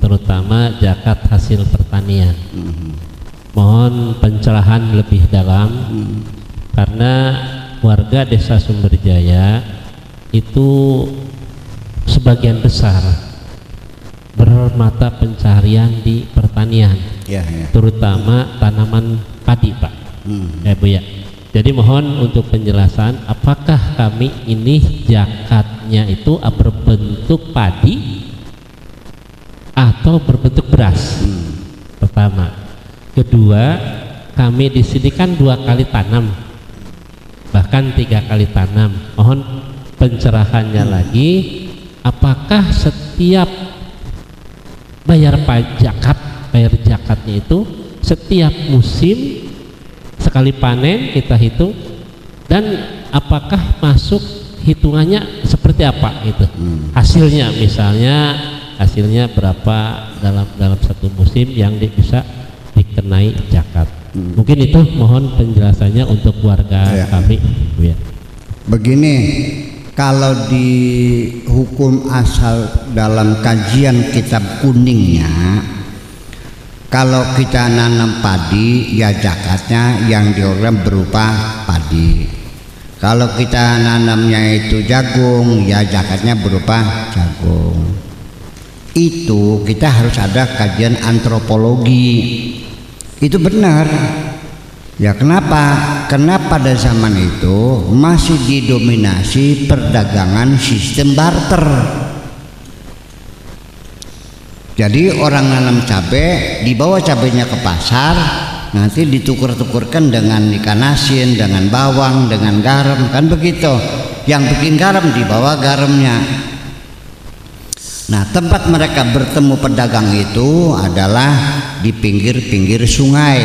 terutama zakat hasil pertanian. Mohon pencerahan lebih dalam, karena warga Desa Sumberjaya itu sebagian besar bermata pencaharian di pertanian, terutama tanaman padi, Pak. Bu ya. Jadi mohon untuk penjelasan, apakah kami ini zakatnya itu berbentuk padi atau berbentuk beras? Pertama. Kedua, kami di sini kan 2 kali tanam, bahkan 3 kali tanam. Mohon pencerahannya lagi, apakah setiap bayar zakatnya itu setiap musim sekali panen kita hitung, dan apakah masuk hitungannya seperti apa itu hasilnya, misalnya hasilnya berapa dalam satu musim yang bisa dikenai zakat. Mungkin itu mohon penjelasannya untuk warga kami, Bu ya. Begini, kalau di hukum asal dalam kajian kitab kuningnya, kalau kita nanam padi ya zakatnya yang diolah berupa padi. Kalau kita nanamnya itu jagung ya zakatnya berupa jagung. Itu kita harus ada kajian antropologi. Itu benar. Ya kenapa? Karena pada zaman itu masih didominasi perdagangan sistem barter. Jadi orang nanam cabai, dibawa cabainya ke pasar, nanti ditukar-tukurkan dengan ikan asin, dengan bawang, dengan garam, kan begitu. Yang bikin garam dibawa garamnya. Nah, tempat mereka bertemu pedagang itu adalah di pinggir-pinggir sungai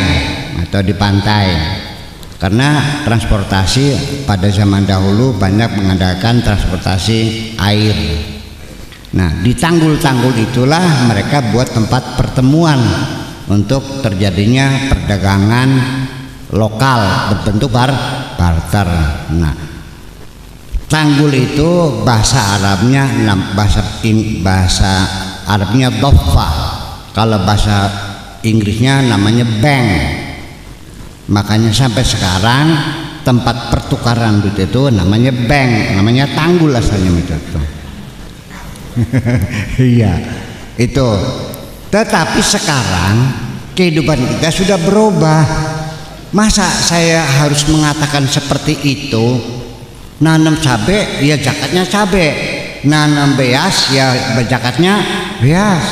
atau di pantai. Karena transportasi pada zaman dahulu banyak mengandalkan transportasi air. Nah, di tanggul-tanggul itulah mereka buat tempat pertemuan untuk terjadinya perdagangan lokal berbentuk barter. Nah, tanggul itu bahasa Arabnya dhoffa. Kalau bahasa Inggrisnya namanya bank. Makanya sampai sekarang tempat pertukaran duit itu namanya bank, namanya tanggul asalnya itu. Iya, itu. Tetapi sekarang kehidupan kita sudah berubah. Masa saya harus mengatakan seperti itu? Nanam cabai ya zakatnya cabai, nanam beas ya zakatnya beas.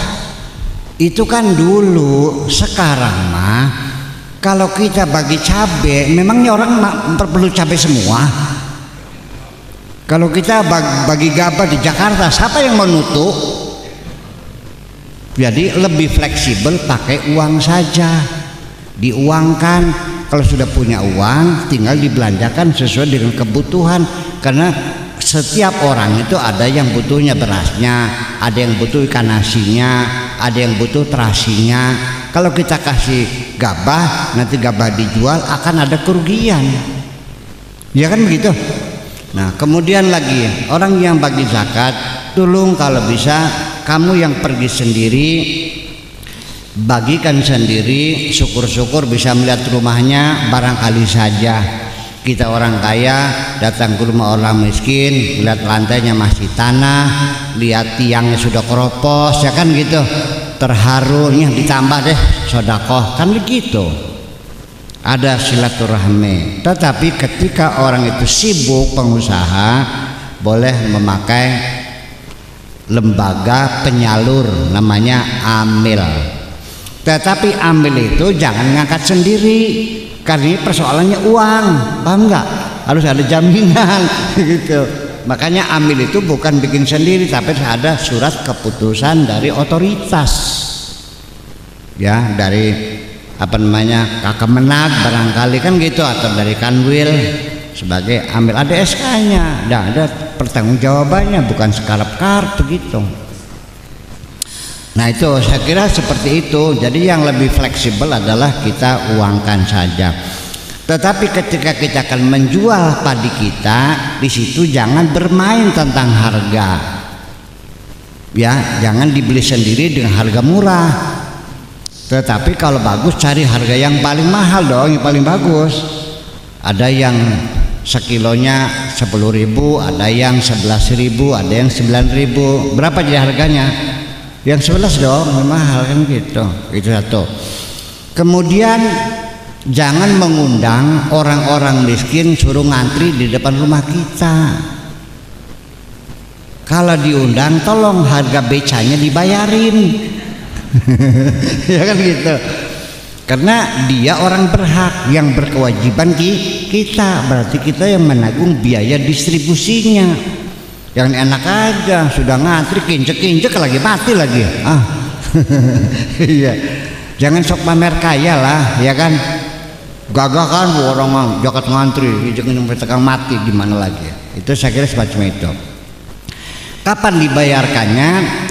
Itu kan dulu. Sekarang mah kalau kita bagi cabai, memangnya orang perlu cabai semua? Kalau kita bagi gabah di Jakarta, siapa yang mau nutuk? Jadi lebih fleksibel, pakai uang saja, diuangkan. Kalau sudah punya uang, tinggal dibelanjakan sesuai dengan kebutuhan. Karena setiap orang itu ada yang butuhnya berasnya, ada yang butuh ikan nasinya, ada yang butuh terasinya. Kalau kita kasih gabah, nanti gabah dijual akan ada kerugian. Ya kan begitu? Nah, kemudian lagi orang yang bagi zakat, tolong kalau bisa kamu yang pergi sendiri, bagikan sendiri, syukur-syukur bisa melihat rumahnya. Barangkali saja kita orang kaya datang ke rumah orang miskin, lihat lantainya masih tanah, lihat tiangnya sudah keropos, ya kan gitu, terharu, nih ditambah deh sodakoh, kan begitu. Ada silaturahmi. Tetapi ketika orang itu sibuk pengusaha, boleh memakai lembaga penyalur namanya amil. Tetapi amil itu jangan ngangkat sendiri, karena ini persoalannya uang, paham nggak? Harus ada jaminan gitu. Makanya amil itu bukan bikin sendiri, tapi ada surat keputusan dari otoritas, ya, dari apa namanya Kemenag barangkali kan gitu, atau dari Kanwil sebagai ambil, ada SK-nya, ada pertanggungjawabannya, bukan sekarap-karap begitu. Nah itu saya kira seperti itu. Jadi yang lebih fleksibel adalah kita uangkan saja. Tetapi ketika kita akan menjual padi kita, di situ jangan bermain tentang harga. Ya, jangan dibeli sendiri dengan harga murah. Tetapi kalau bagus cari harga yang paling mahal dong, yang paling bagus. Ada yang sekilonya 10.000, ada yang 11.000, ada yang 9.000. Berapa jadi harganya? Yang 11 dong, mahal kan gitu. Itu satu. Kemudian jangan mengundang orang-orang miskin suruh ngantri di depan rumah kita. Kalau diundang tolong harga becanya dibayarin. Ya kan gitu. Karena dia orang berhak yang berkewajiban kita, berarti kita yang menanggung biaya distribusinya. Yang enak aja sudah ngantri kinjek-kinjek lagi mati lagi. Iya. Jangan sok pamer kaya lah, ya kan. Gagah kan orang jaket ngantri, injek-injek tekan mati di mana lagi. Itu saya kira semacam itu. Kapan dibayarkannya?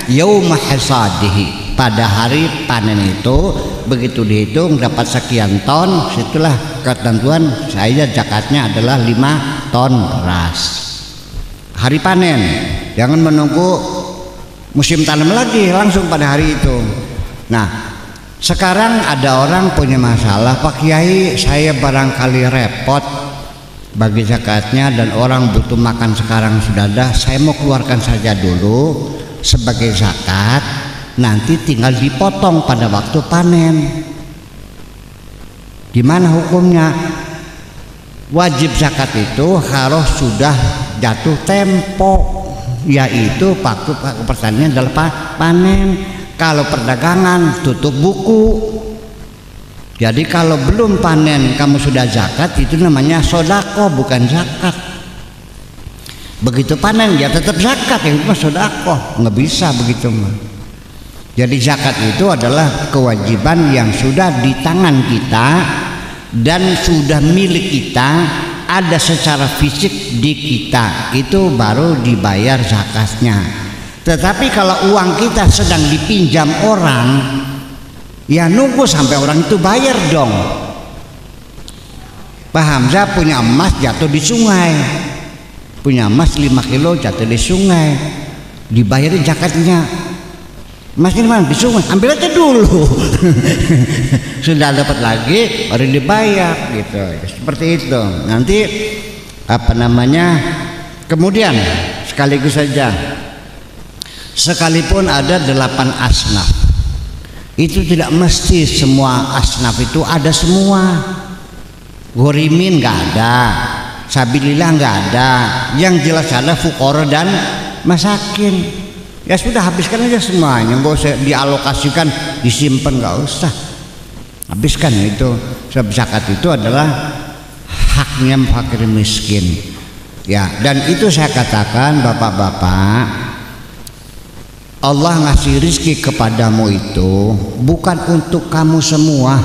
Yauma hasadihi, pada hari panen itu. Begitu dihitung dapat sekian ton, situlah ketentuan saya zakatnya adalah 5 ton beras. Hari panen, jangan menunggu musim tanam lagi, langsung pada hari itu. Nah, sekarang ada orang punya masalah, Pak Kiai, saya barangkali repot bagi zakatnya dan orang butuh makan sekarang sudah ada, saya mau keluarkan saja dulu sebagai zakat, nanti tinggal dipotong pada waktu panen. Gimana hukumnya? Wajib zakat itu harus sudah jatuh tempo, yaitu waktu pertanian adalah panen. Kalau perdagangan tutup buku. Jadi kalau belum panen kamu sudah zakat, itu namanya sodako, bukan zakat. Begitu panen ya tetap zakat, yang itu mah sodako, nggak bisa begitu mah. Jadi zakat itu adalah kewajiban yang sudah di tangan kita dan sudah milik kita, ada secara fisik di kita, itu baru dibayar zakatnya. Tetapi kalau uang kita sedang dipinjam orang, ya nunggu sampai orang itu bayar dong. Pak Hamzah punya emas jatuh di sungai, punya emas 5 kilo jatuh di sungai, dibayarin zakatnya. Emas ini mana? Di sungai, ambil aja dulu. Sudah dapat lagi baru dibayar gitu. Seperti itu. Nanti apa namanya? Kemudian sekaligus saja, sekalipun ada 8 asnaf, itu tidak mesti semua asnaf itu ada semua. Ghorimin nggak ada, sabilillah nggak ada, yang jelas ada fuqara dan masakin. Ya sudah, habiskan aja semuanya, nggak usah dialokasikan, disimpan, nggak usah, habiskan. Itu zakat itu adalah haknya fakir miskin. Ya, dan itu saya katakan bapak-bapak, Allah ngasih rizki kepadamu itu bukan untuk kamu semua,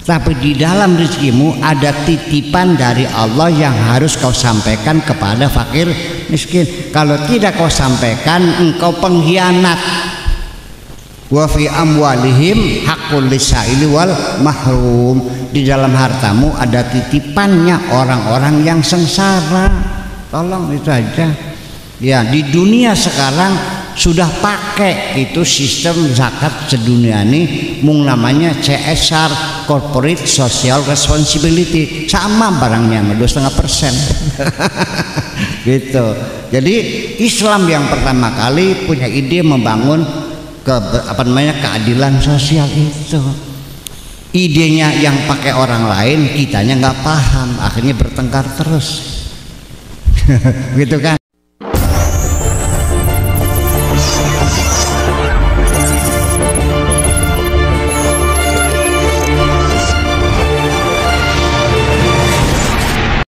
tapi di dalam rizkimu ada titipan dari Allah yang harus kau sampaikan kepada fakir miskin. Kalau tidak kau sampaikan, engkau pengkhianat. Wa fi amwalihim haqqul lisaili wal mahrum, di dalam hartamu ada titipannya orang-orang yang sengsara. Tolong itu aja. Ya, di dunia sekarang sudah pakai itu sistem zakat sedunia ini, mung namanya CSR, Corporate Social Responsibility, sama barangnya 2,5%. Gitu. Jadi Islam yang pertama kali punya ide membangun keadilan sosial itu. Idenya yang pakai orang lain, kitanya nggak paham, akhirnya bertengkar terus. Gitu kan.